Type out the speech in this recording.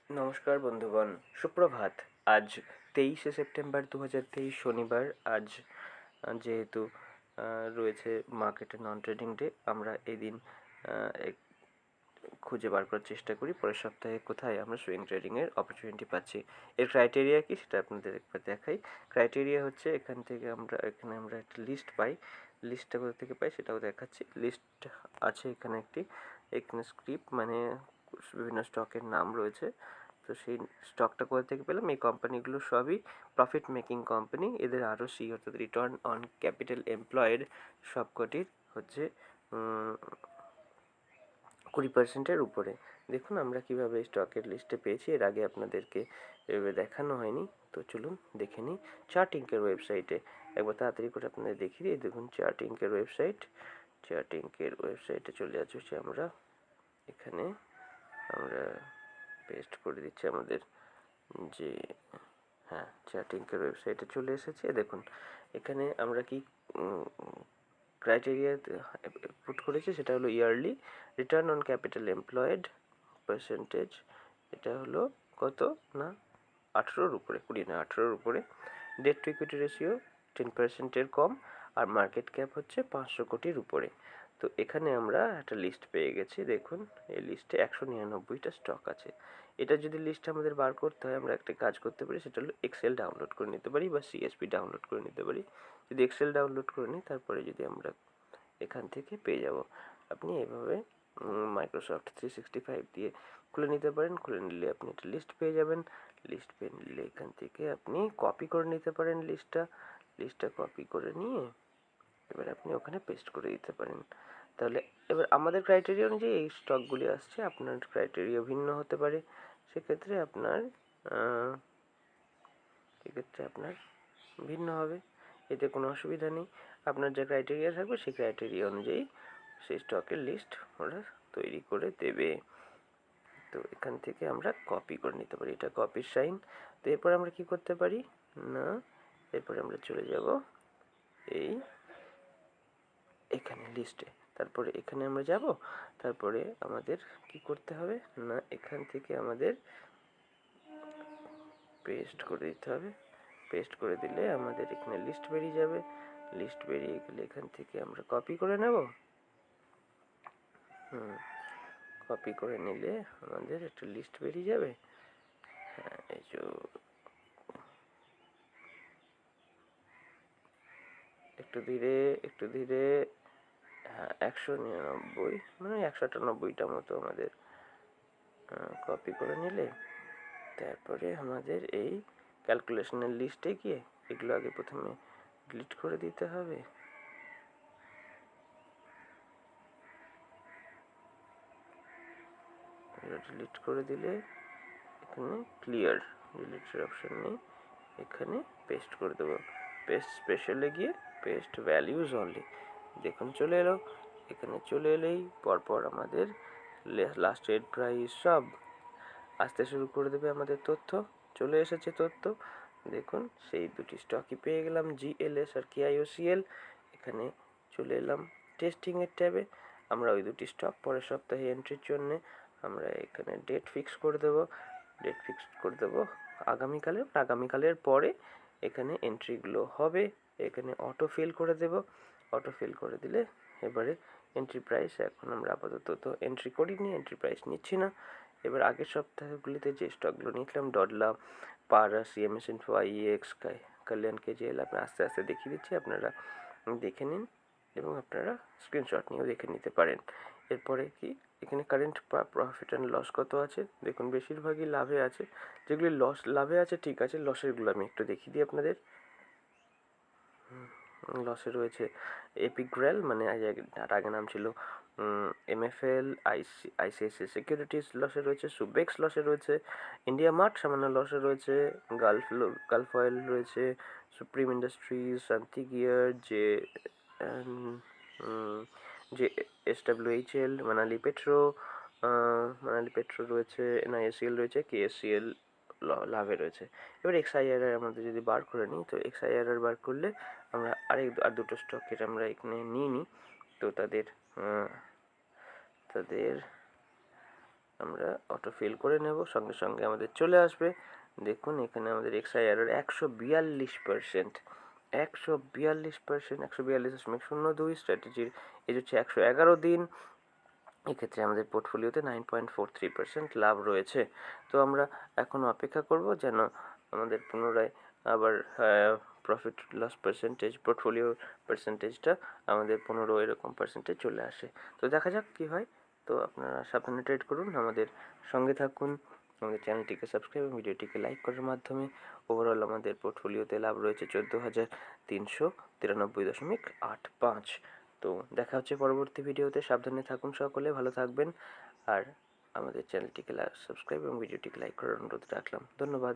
নমস্কার বন্ধুগণ, সুপ্রভাত। আজ 23শে সেপ্টেম্বর 2023 শনিবার। আজ যেহেতু রয়েছে মার্কেটে নন ট্রেডিং ডে, আমরা এই দিন খুঁজে বার করার চেষ্টা করি পরের সপ্তাহে কোথায় আমরা সুইং ট্রেডিংয়ের অপরচুনিটি পাচ্ছি। এর ক্রাইটেরিয়া কি সেটা আপনাদের একবার দেখাই। ক্রাইটেরিয়া হচ্ছে এখানে আমরা একটা লিস্ট পাই। লিস্টটা কোথা থেকে পাই সেটাও দেখাচ্ছি। লিস্ট আছে এখানে স্ক্রিপ্ট মানে বিভিন্ন স্টকের নাম রয়েছে। তো সেই স্টকটা কোথা থেকে পেলাম? এই কোম্পানিগুলো সবই প্রফিট মেকিং কোম্পানি। এদের আরওসি অর্থাৎ রিটার্ন অন ক্যাপিটাল এমপ্লয়েড সবকটির হচ্ছে 20%-এর উপরে। দেখুন আমরা কিভাবে স্টকের লিস্টে পেয়েছি, এর আগে আপনাদেরকে এভাবে দেখানো হয়নি। তো চলুন দেখে নিই চার্টিংকের ওয়েবসাইটে। একবার তাড়াতাড়ি করে আপনাদের দেখিয়ে দিই। দেখুন চার্টিংকের ওয়েবসাইটে চলে যাচ্ছি আমরা। এখানে আমরা পেস্ট করে দিচ্ছি আমাদের যে চার্টিংকের ওয়েবসাইটে চলে এসেছে। দেখুন এখানে আমরা কি ক্রাইটেরিয়া পুট করেছি, সেটা হলো yearly return on capital employed percentage. এটা হলো কত না 18-র উপরে, 20 না 18-র উপরে। ডেট টু ইকুইটি রেশিও 10%-এর কম, আর মার্কেট ক্যাপ হচ্ছে 500 কোটির উপরে। তো এখানে আমরা একটা লিস্ট পেয়ে গেছি। দেখুন এই লিস্টে 199টা স্টক আছে। এটা যদি লিস্ট আমাদের বার করতে হয়, আমরা একটা কাজ করতে পারি, সেটা হলো এক্সেল ডাউনলোড করে নিতে পারি বা সিএসপি ডাউনলোড করে নিতে পারি। যদি এক্সেল ডাউনলোড করে নিই, তারপরে যদি আমরা এখান থেকে পেয়ে যাব। আপনি এভাবে মাইক্রোসফট 365 দিয়ে খুলে নিতে পারেন। খুলে নিলে আপনি একটা লিস্ট পেয়ে যাবেন। লিস্ট পেয়ে নিলে এখান থেকে আপনি কপি করে নিতে পারেন লিস্টটা কপি করে নিয়ে এবার আপনি ওখানে পেস্ট করে দিতে পারেন। তাহলে এবার আমাদের ক্রাইটেরিয়া অনুযায়ী এই স্টকগুলি আসছে, আপনার ক্রাইটেরিয়া ভিন্ন হতে পারে। সেক্ষেত্রে আপনার ভিন্ন হবে, এতে কোনো অসুবিধা নেই। আপনার যে ক্রাইটেরিয়া থাকবে সেই ক্রাইটেরিয়া অনুযায়ী সেই স্টকের লিস্ট ওরা তৈরি করে দেবে। তো এখান থেকে আমরা কপি করে নিতে পারি, এটা কপির সাইন। তো এরপর আমরা কি করতে পারি না, এরপরে আমরা চলে যাব এখানে লিস্টে। তারপরে এখানে আমরা যাব, তারপরে আমাদের কি করতে হবে না, এখান থেকে আমাদের পেস্ট করে দিতে হবে। পেস্ট করে দিলে আমাদের এখানে লিস্ট বেরিয়ে যাবে। লিস্ট বেরিয়ে গেলে এখান থেকে আমরা কপি করে নেব। কপি করে নিলে আমাদের একটা লিস্ট বেরিয়ে যাবে। এই যে একটু ধীরে 199 মানে 198টা মতো আমাদের কপি করে নিলে, তারপরে আমাদের এই ক্যালকুলেশনের লিস্টে গিয়ে এগুলো আগে প্রথমে ডিলিট করে দিতে হবে। ডিলিট করে দিলে এখানে ক্লিয়ার, ডিলিটের অপশন নেই, এখানে পেস্ট করে দেবো। পেস্ট স্পেশালে গিয়ে পেস্ট ভ্যালিউজ অনলি, দেখুন চলে এলো। এখানে চলে এলেই পরপর আমাদের লাস্টের প্রাইস সব আসতে শুরু করে দেবে। আমাদের তথ্য চলে এসেছে। তথ্য দেখুন সেই দুটি স্টকই পেয়ে গেলাম, জিএলএস আর কেআইওসিএল। এখানে চলে এলাম টেস্টিংয়ের ট্যাবে। আমরা ওই দুটি স্টক পরের সপ্তাহে এন্ট্রির জন্য আমরা এখানে ডেট ফিক্স করে দেবো আগামীকালের পরে এখানে এন্ট্রিগুলো হবে। এখানে অটো ফিল করে দেব। অটো ফিল করে দিলে এবারে এন্ট্রি প্রাইস, এখন আমরা আপাতত তো এন্ট্রি করিনি, এন্ট্রি প্রাইস নিচ্ছি না। এবার আগের সপ্তাহগুলিতে যে স্টকগুলো নিয়েছিলাম, ডডলা, পারা, সিএমএস ইনফো, আইএক্স, কল্যাণ, কেজিএল, আপনার আস্তে আস্তে দেখিয়ে দিচ্ছি, আপনারা দেখে নিন এবং আপনারা স্ক্রিনশট নিয়েও দেখে নিতে পারেন। এরপরে কি এখানে কারেন্ট প্রফিট অ্যান্ড লস কত আছে দেখুন, বেশিরভাগই লাভে আছে। যেগুলি লাভে আছে ঠিক আছে, লসেরগুলো আমি একটু দেখিয়ে দিই আপনাদের। লসে রয়েছে এপিগ্রেল, মানে তার আগে নাম ছিল এমএফএল, আইসিআইসিআই সিকিউরিটিস লসে রয়েছে, সুবেক্স লসে রয়েছে, ইন্ডিয়া মার্ট সামান্য লসে রয়েছে, গালফ অয়েল রয়েছে, সুপ্রিম ইন্ডাস্ট্রিজ, শান্তি গিয়ার, যে এসডব্লিউএইচএল, মানালি পেট্রো রয়েছে, এনআইএসিএল রয়েছে, কেএসসিএল লাভে রয়েছে। এবার এক্সআইআরআর আমাদের যদি বার করে নিই, তো এক্সআইআরআর বার করলে আমরা আর দুটো স্টকের আমরা এখানে নিই। তো তাদের আমরা অটো ফিল করে নেব, সঙ্গে সঙ্গে আমাদের চলে আসবে। দেখুন এখানে আমাদের XIRR 142%, 142.02। স্ট্র্যাটেজির এজ হচ্ছে 111 দিন। এক্ষেত্রে আমাদের পোর্টফোলিওতে 9.43% লাভ রয়েছে। তো আমরা এখন অপেক্ষা করব যেন আমাদের পুনরায় আবার প্রফিট লস পার্সেন্টেজ, পোর্টফোলিও পার্সেন্টেজটা আমাদের 15 এরকম পার্সেন্টেজ চলে আসে। তো দেখা যাক কী হয়। তো আপনারা সাবধানে ট্রেড করুন, আমাদের সঙ্গে থাকুন, আমাদের চ্যানেলটিকে সাবস্ক্রাইব এবং ভিডিওটিকে লাইক করার মাধ্যমে। ওভারঅল আমাদের পোর্টফোলিওতে লাভ রয়েছে 14,393.85। তো দেখা হচ্ছে পরবর্তী ভিডিওতে। সাবধানে থাকুন সকলে, ভালো থাকবেন। আর আমাদের চ্যানেলটিকে সাবস্ক্রাইব এবং ভিডিওটিকে লাইক করার অনুরোধ রাখলাম। ধন্যবাদ।